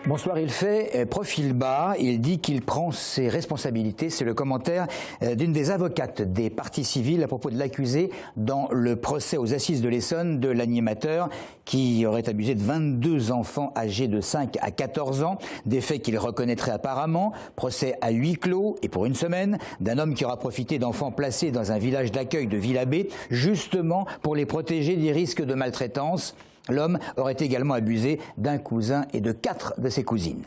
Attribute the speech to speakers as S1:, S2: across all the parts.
S1: Bonsoir, il fait profil bas, il dit qu'il prend ses responsabilités. C'est le commentaire d'une des avocates des parties civiles à propos de l'accusé dans le procès aux assises de l'Essonne de l'animateur qui aurait abusé de 22 enfants âgés de 5 à 14 ans, des faits qu'il reconnaîtrait apparemment, procès à huis clos et pour une semaine, d'un homme qui aura profité d'enfants placés dans un village d'accueil de Villabé, justement pour les protéger des risques de maltraitance. L'homme aurait également abusé d'un cousin et de 4 de ses cousines.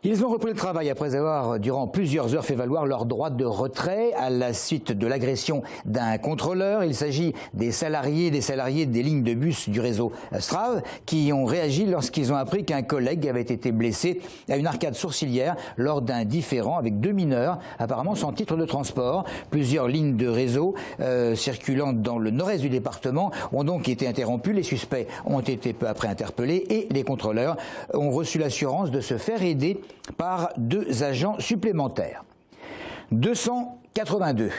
S1: Ils ont repris le travail après avoir, durant plusieurs heures, fait valoir leur droit de retrait à la suite de l'agression d'un contrôleur. Il s'agit des salariés des lignes de bus du réseau Strave qui ont réagi lorsqu'ils ont appris qu'un collègue avait été blessé à une arcade sourcilière lors d'un différend avec 2 mineurs, apparemment sans titre de transport. Plusieurs lignes de réseau circulant dans le nord-est du département ont donc été interrompues. Les suspects ont été peu après interpellés et les contrôleurs ont reçu l'assurance de se faire aider par 2 agents supplémentaires. 282,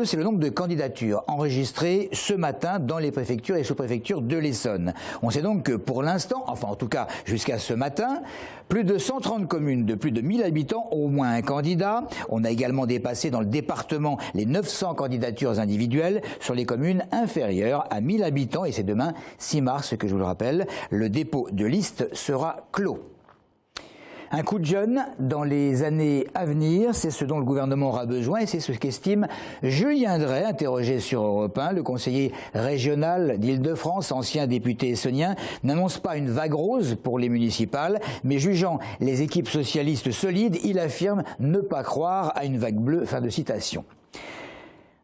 S1: c'est le nombre de candidatures enregistrées ce matin dans les préfectures et sous-préfectures de l'Essonne. On sait donc que pour l'instant, enfin en tout cas jusqu'à ce matin, plus de 130 communes de plus de 1000 habitants ont au moins un candidat. On a également dépassé dans le département les 900 candidatures individuelles sur les communes inférieures à 1000 habitants et c'est demain, 6 mars, que je vous le rappelle, le dépôt de liste sera clos. Un coup de jeune dans les années à venir, c'est ce dont le gouvernement aura besoin et c'est ce qu'estime Julien Drey, interrogé sur Europe 1. Le conseiller régional d'Île-de-France, ancien député essonnien, n'annonce pas une vague rose pour les municipales, mais jugeant les équipes socialistes solides, il affirme ne pas croire à une vague bleue. Fin de citation.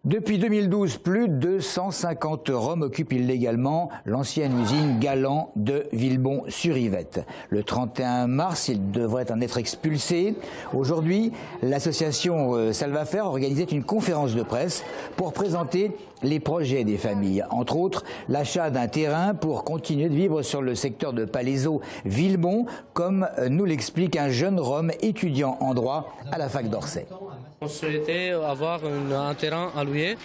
S1: Depuis 2012, plus de 150 Roms occupent illégalement l'ancienne usine Galan de Villebon-sur-Yvette. Le 31 mars, ils devraient en être expulsés. Aujourd'hui, l'association Salvafaire organisait une conférence de presse pour présenter les projets des familles. Entre autres, l'achat d'un terrain pour continuer de vivre sur le secteur de Palaiseau-Villebon, comme nous l'explique un jeune Rom étudiant en droit à la fac d'Orsay.
S2: On souhaitait avoir un terrain à louer,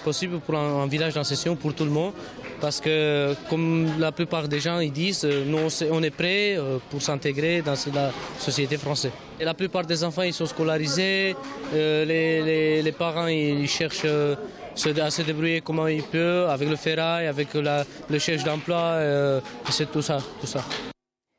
S2: possible pour un village d'insertion pour tout le monde, parce que comme la plupart des gens ils disent, nous on est prêts pour s'intégrer dans la société française. Et la plupart des enfants ils sont scolarisés, les parents ils cherchent à se débrouiller comment ils peuvent avec le ferraille, avec le cherche d'emploi, c'est tout ça.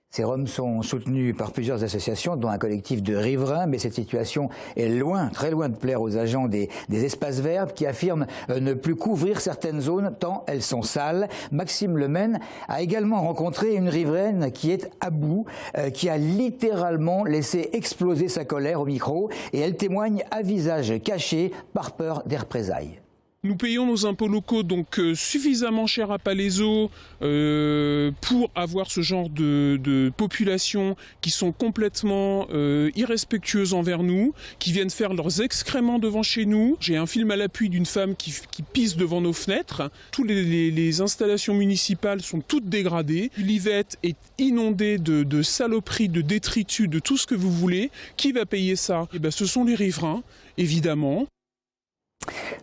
S1: Ces Roms sont soutenus par plusieurs associations, dont un collectif de riverains, mais cette situation est loin, très loin de plaire aux agents des espaces verts qui affirment ne plus couvrir certaines zones tant elles sont sales. Maxime Lemaine a également rencontré une riveraine qui est à bout, qui a littéralement laissé exploser sa colère au micro et elle témoigne à visage caché par peur des représailles.
S3: Nous payons nos impôts locaux donc suffisamment cher à Palaiseau pour avoir ce genre de population qui sont complètement irrespectueuses envers nous, qui viennent faire leurs excréments devant chez nous. J'ai un film à l'appui d'une femme qui pisse devant nos fenêtres. Toutes les installations municipales sont toutes dégradées. L'Yvette est inondée de saloperies, de détritus, de tout ce que vous voulez. Qui va payer ça? Eh ben, ce sont les riverains, évidemment.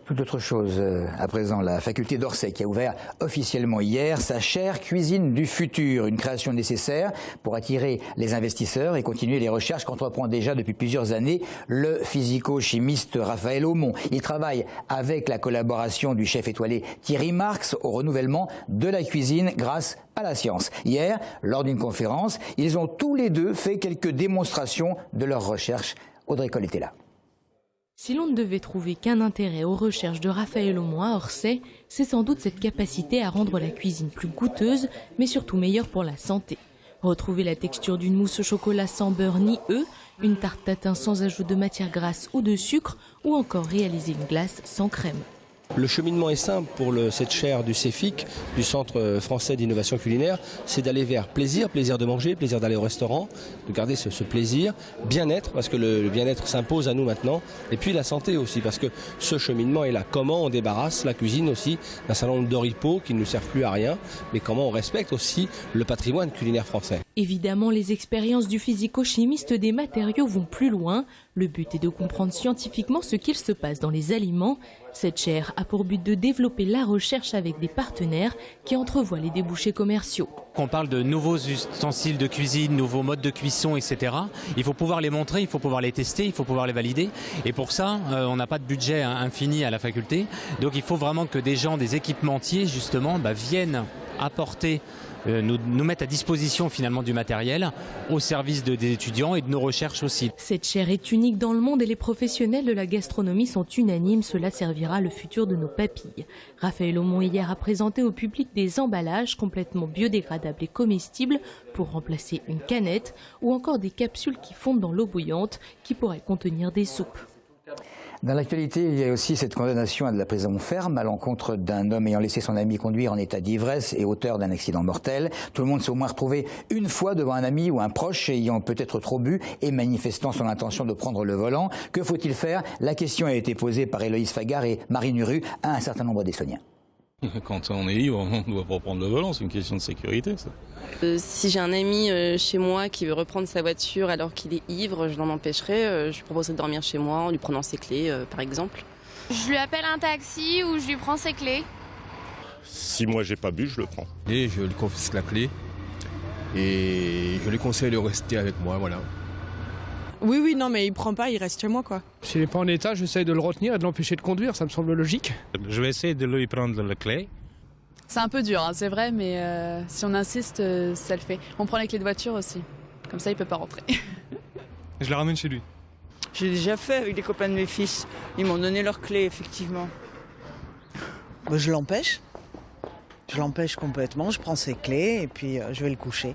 S1: Toute autre chose à présent, la faculté d'Orsay qui a ouvert officiellement hier sa chaire cuisine du futur, une création nécessaire pour attirer les investisseurs et continuer les recherches qu'entreprend déjà depuis plusieurs années le physico-chimiste Raphaël Aumont. Il travaille avec la collaboration du chef étoilé Thierry Marx au renouvellement de la cuisine grâce à la science. Hier, lors d'une conférence, ils ont tous les deux fait quelques démonstrations de leurs recherches. Audrey Coll était là.
S4: Si l'on ne devait trouver qu'un intérêt aux recherches de Raphaël Aumont à Orsay, c'est sans doute cette capacité à rendre la cuisine plus goûteuse, mais surtout meilleure pour la santé. Retrouver la texture d'une mousse au chocolat sans beurre ni œufs, une tarte tatin sans ajout de matière grasse ou de sucre, ou encore réaliser une glace sans crème.
S5: Le cheminement est simple pour cette chaire du CEFIC, du Centre français d'innovation culinaire, c'est d'aller vers plaisir de manger, plaisir d'aller au restaurant, de garder ce plaisir, bien-être, parce que le bien-être s'impose à nous maintenant, et puis la santé aussi, parce que ce cheminement est là. Comment on débarrasse la cuisine aussi d'un certain nombre d'oripeaux qui ne nous servent plus à rien, mais comment on respecte aussi le patrimoine culinaire français.
S4: Évidemment, les expériences du physico-chimiste des matériaux vont plus loin. Le but est de comprendre scientifiquement ce qu'il se passe dans les aliments. Cette chaire a pour but de développer la recherche avec des partenaires qui entrevoient les débouchés commerciaux.
S6: On parle de nouveaux ustensiles de cuisine, nouveaux modes de cuisson, etc. Il faut pouvoir les montrer, il faut pouvoir les tester, il faut pouvoir les valider. Et pour ça, on n'a pas de budget infini à la faculté. Donc il faut vraiment que des gens, des équipementiers, justement, viennent apporter, nous mettre à disposition finalement du matériel au service des étudiants et de nos recherches aussi.
S4: Cette chaire est unique dans le monde et les professionnels de la gastronomie sont unanimes. Cela servira le futur de nos papilles. Raphaël Aumont hier a présenté au public des emballages complètement biodégradables et comestibles pour remplacer une canette ou encore des capsules qui fondent dans l'eau bouillante qui pourraient contenir des soupes.
S1: Dans l'actualité, il y a aussi cette condamnation à de la prison ferme à l'encontre d'un homme ayant laissé son ami conduire en état d'ivresse et auteur d'un accident mortel. Tout le monde s'est au moins retrouvé une fois devant un ami ou un proche ayant peut-être trop bu et manifestant son intention de prendre le volant. Que faut-il faire? La question a été posée par Héloïse Fagard et Marine Uru à un certain nombre d'Estoniens.
S7: Quand on est libre, on ne doit pas prendre le volant, c'est une question de sécurité, ça.
S8: Si j'ai un ami chez moi qui veut reprendre sa voiture alors qu'il est ivre, je l'en empêcherai. Je lui proposerai de dormir chez moi en lui prenant ses clés, par exemple.
S9: Je lui appelle un taxi ou je lui prends ses clés.
S10: Si moi j'ai pas bu, je le prends.
S11: Et je lui confisque la clé et je lui conseille de rester avec moi, voilà.
S12: Oui, non, mais il prend pas, il reste chez moi, quoi.
S13: S'il n'est pas en état, j'essaye de le retenir et de l'empêcher de conduire, ça me semble logique.
S14: Je vais essayer de lui prendre la clé.
S15: C'est un peu dur, hein, c'est vrai, mais si on insiste, ça le fait. On prend les clés de voiture aussi, comme ça il peut pas rentrer.
S16: Je la ramène chez lui.
S17: J'ai déjà fait avec des copains de mes fils. Ils m'ont donné leurs clés, effectivement.
S18: Je l'empêche. Je l'empêche complètement, je prends ses clés et puis je vais le coucher.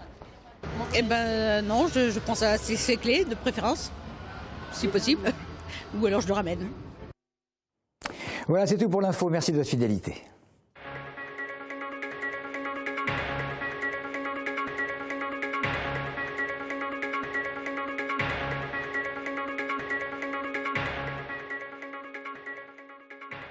S19: Eh ben non, je prends ses clés de préférence, si possible, ou alors je le ramène.
S1: Voilà, c'est tout pour l'info. Merci de votre fidélité.